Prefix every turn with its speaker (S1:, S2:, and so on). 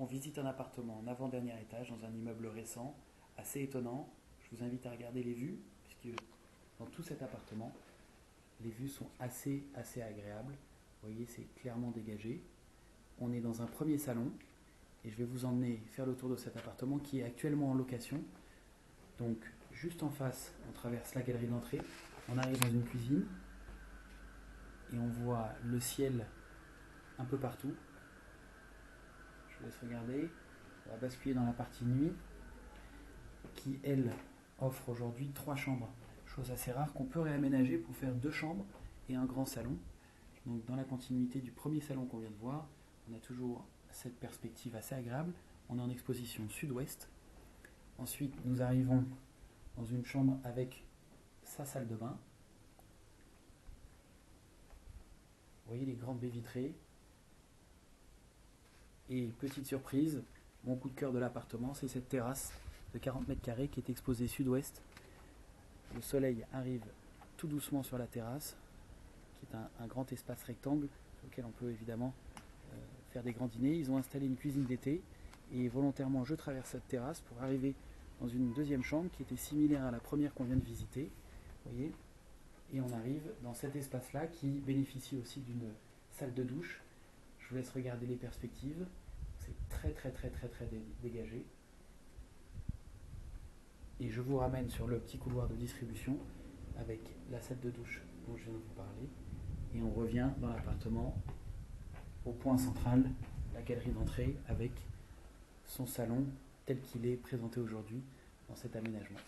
S1: On visite un appartement en avant-dernier étage dans un immeuble récent, assez étonnant. Je vous invite à regarder les vues, puisque dans tout cet appartement, les vues sont assez agréables. Vous voyez, c'est clairement dégagé. On est dans un premier salon et je vais vous emmener faire le tour de cet appartement qui est actuellement en location. Donc, juste en face, on traverse la galerie d'entrée, on arrive dans une cuisine et on voit le ciel un peu partout. Je vous laisse regarder. On va basculer dans la partie nuit qui, elle, offre aujourd'hui 3 chambres. Chose assez rare qu'on peut réaménager pour faire 2 chambres et un grand salon. Donc dans la continuité du premier salon qu'on vient de voir, on a toujours cette perspective assez agréable. On est en exposition sud-ouest. Ensuite, nous arrivons dans une chambre avec sa salle de bain. Vous voyez les grandes baies vitrées. Et petite surprise, mon coup de cœur de l'appartement, c'est cette terrasse de 40 mètres carrés qui est exposée sud-ouest. Le soleil arrive tout doucement sur la terrasse, qui est un grand espace rectangle sur lequel on peut évidemment faire des grands dîners. Ils ont installé une cuisine d'été et volontairement je traverse cette terrasse pour arriver dans une deuxième chambre qui était similaire à la première qu'on vient de visiter. Vous voyez, et on arrive dans cet espace-là qui bénéficie aussi d'une salle de douche. Je vous laisse regarder les perspectives. C'est très dégagé. Et je vous ramène sur le petit couloir de distribution avec la salle de douche dont je viens de vous parler. Et on revient dans l'appartement au point central, la galerie d'entrée avec son salon tel qu'il est présenté aujourd'hui dans cet aménagement.